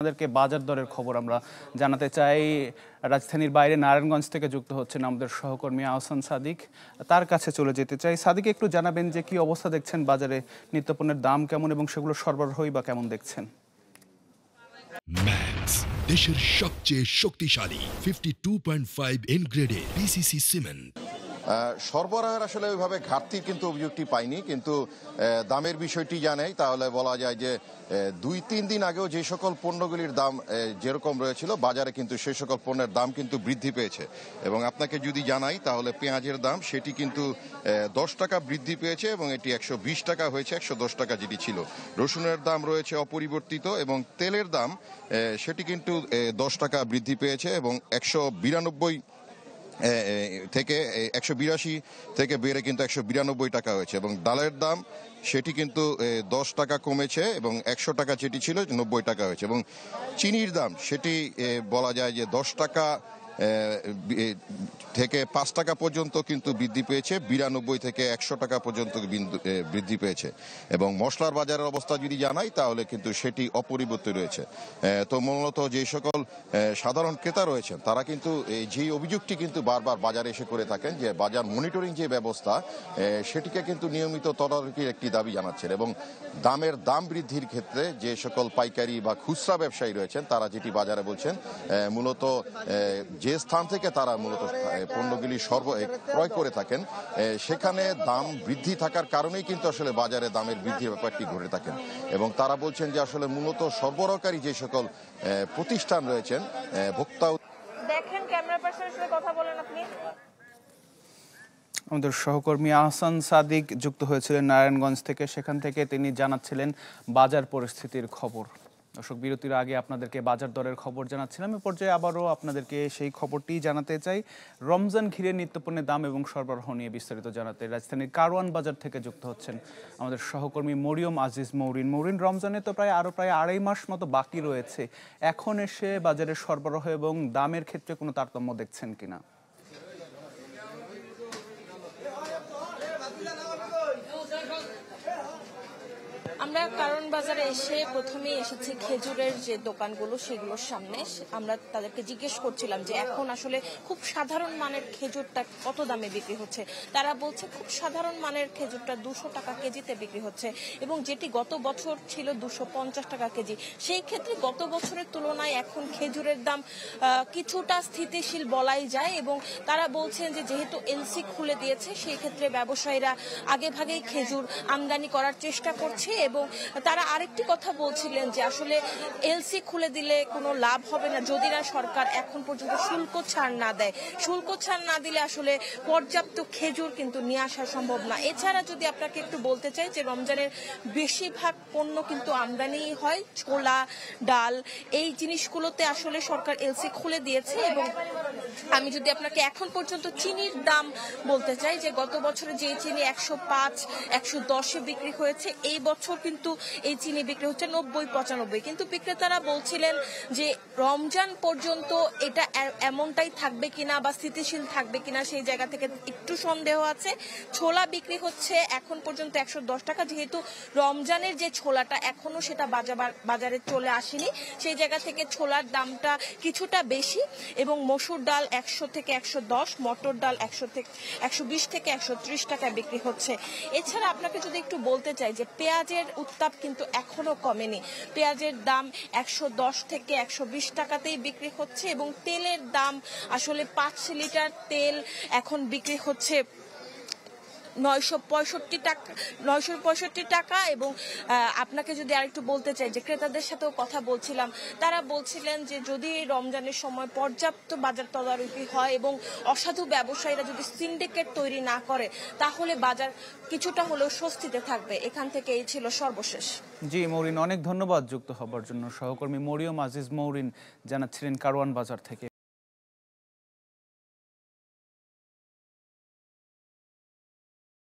আমাদেরকে বাজার দরের খবর আমরা জানাতে চাই। রাজধানীর বাইরে নারায়ণগঞ্জ থেকে যুক্ত হচ্ছেন আমাদের সহকর্মী আহসান সাদিক, তার কাছে চলে যেতে চাই। সাদিক, একটু জানাবেন যে কি অবস্থা দেখছেন বাজারে, নিত্যপণ্যের দাম কেমন এবং সেগুলো সরবরাহই বা কেমন দেখছেন? ম্যাক্স, দেশের সবচেয়ে শক্তিশালী 52.5 এন গ্রেডের পিসিসি সিমেন্ট। সরবরাহের আসলে ওইভাবে ঘাটতির কিন্তু অভিযোগটি পাইনি, কিন্তু দামের বিষয়টি জানাই তাহলে বলা যায় যে 2-3 দিন আগেও যে সকল পণ্যগুলির দাম যেরকম রয়েছিল বাজারে, কিন্তু সেই সকল পণ্যের দাম কিন্তু বৃদ্ধি পেয়েছে। এবং আপনাকে যদি জানাই তাহলে পেঁয়াজের দাম সেটি কিন্তু 10 টাকা বৃদ্ধি পেয়েছে এবং এটি 120 টাকা হয়েছে 110 টাকা যেটি ছিল। রসুনের দাম রয়েছে অপরিবর্তিত এবং তেলের দাম সেটি কিন্তু 10 টাকা বৃদ্ধি পেয়েছে এবং 192 থেকে 182 থেকে বেড়ে কিন্তু 192 টাকা হয়েছে। এবং ডালের দাম সেটি কিন্তু 10 টাকা কমেছে এবং 100 টাকা যেটি ছিল 90 টাকা হয়েছে। এবং চিনির দাম সেটি বলা যায় যে 10 টাকা থেকে 5 টাকা পর্যন্ত কিন্তু বৃদ্ধি পেয়েছে, 92 থেকে 100 টাকা পর্যন্ত বৃদ্ধি পেয়েছে। এবং মশলার বাজারের অবস্থা যদি জানাই তাহলে কিন্তু সেটি অপরিবর্তিত রয়েছে। তো মূলত যে সকল সাধারণ ক্রেতা রয়েছেন তারা কিন্তু যে অভিযোগটি কিন্তু বারবার বাজারে এসে করে থাকেন যে বাজার মনিটরিং যে ব্যবস্থা সেটিকে কিন্তু নিয়মিত তদারকির একটি দাবি জানাচ্ছেন। এবং দাম বৃদ্ধির ক্ষেত্রে যে সকল পাইকারি বা খুচরা ব্যবসায়ী রয়েছেন তারা যেটি বাজারে বলছেন, মূলত যে স্থান থেকে তারা মূলত পণ্যগুলি ক্রয় করে থাকেন সেখানে দাম বৃদ্ধি থাকার কারণেই কিন্তু আসলে বাজারে দামের বৃদ্ধির ব্যাপারটি ঘটে থাকেন। এবং তারা বলছেন যে আসলে মূলত সরবরাহকারী যে সকল প্রতিষ্ঠান রয়েছেন ভোক্তা দেখেন ক্যামেরা পার্সনের সাথে কথা বলেন আপনি। আমাদের সহকর্মী আহসান সাদিক যুক্ত হয়েছিলেন নারায়ণগঞ্জ থেকে, সেখান থেকে তিনি জানাচ্ছিলেন বাজার পরিস্থিতির খবর। দর্শক, বিরতির আগে আপনাদেরকে বাজার দরের খবর জানাচ্ছিলাম, এ পর্যায়ে আবারও আপনাদেরকে সেই খবরটি জানাতে চাই। রমজান ঘিরে নিত্যপণ্যের দাম এবং সরবরাহ নিয়ে বিস্তারিত জানাতে রাজধানীর কারওয়ান বাজার থেকে যুক্ত হচ্ছেন আমাদের সহকর্মী মরিয়ম আজিজ মৌরিন। রমজানে তো প্রায় 2.5 মাস মতো বাকি রয়েছে, এখন এসে বাজারের সরবরাহ এবং দামের ক্ষেত্রে কোনো তারতম্য দেখছেন কিনা? আমরা কারণ বাজারে এসে প্রথমেই এসেছি খেজুরের যে দোকানগুলো সেগুলোর সামনে। আমরা তাদেরকে জিজ্ঞেস করছিলাম যে এখন আসলে খুব সাধারণ মানের খেজুরটা কত দামে বিক্রি হচ্ছে। তারা বলছে খুব সাধারণ মানের খেজুরটা 200 টাকা কেজিতে বিক্রি হচ্ছে এবং যেটি গত বছর ছিল 250 টাকা কেজি। সেই ক্ষেত্রে গত বছরের তুলনায় এখন খেজুরের দাম কিছুটা স্থিতিশীল বলাই যায়। এবং তারা বলছেন যে যেহেতু এলসি খুলে দিয়েছে সেই ক্ষেত্রে ব্যবসায়ীরা আগে ভাগেই খেজুর আমদানি করার চেষ্টা করছে। এবং তারা আরেকটি কথা বলছিলেন যে আসলে এলসি খুলে দিলে কোনো লাভ হবে না যদি না সরকার এখন পর্যন্ত শুল্ক ছাড় না দেয়। শুল্ক ছাড় না দিলে আসলে পর্যাপ্ত খেজুর কিন্তু নিয়ে আসা সম্ভব না। এছাড়া যদি আপনাকে একটু বলতে চাই যে রমজানের বেশিরভাগ পণ্য কিন্তু আমদানি হয়, ছোলা, ডাল, এই জিনিসগুলোতে আসলে সরকার এলসি খুলে দিয়েছে। এবং আমি যদি আপনাকে এখন পর্যন্ত চিনির দাম বলতে চাই যে গত বছরে যে চিনি 105, 110-এ বিক্রি হয়েছে, এই বছর কিন্তু এই চিনি বিক্রি হচ্ছে 90-95। কিন্তু বিক্রেতারা বলছিলেন যে রমজান পর্যন্ত এটা এমনটাই থাকবে কিনা বা স্থিতিশীল থাকবে কিনা সেই জায়গা থেকে একটু সন্দেহ আছে। ছোলা বিক্রি হচ্ছে এখন পর্যন্ত 110 টাকা, যেহেতু রমজানের যে ছোলাটা এখনো সেটা বাজারে চলে আসেনি, সেই জায়গা থেকে ছোলার দামটা কিছুটা বেশি। এবং মসুর ডাল 100 থেকে 110, মটর ডাল 120 থেকে 130 টাকায় বিক্রি হচ্ছে। এছাড়া আপনাকে যদি একটু বলতে চাই যে পেঁয়াজের উত্তাপ কিন্তু এখনো কমেনি। পেঁয়াজের দাম 110 থেকে 120 টাকাতেই বিক্রি হচ্ছে। এবং তেলের দাম আসলে 5 লিটার তেল এখন বিক্রি হচ্ছে 965 টাকা। এবং আপনাকে যদি আরেকটু বলতে চাই যে ক্রেতাদের সাথেও কথা বলছিলাম, তারা বলছিলেন যে যদি রমজানের সময় পর্যাপ্ত বাজার তদারকি হয় এবং অসাধু ব্যবসায়ীরা যদি সিন্ডিকেট তৈরি না করে তাহলে বাজার কিছুটা হলেও স্বস্তিতে থাকবে। এখান থেকে এই ছিল সর্বশেষ। জি মৌরিন, অনেক ধন্যবাদ যুক্ত হবার জন্য। সহকর্মী মরিয়ম আজিজ মৌরিন জানাচ্ছিলেন কারওয়ান বাজার থেকে।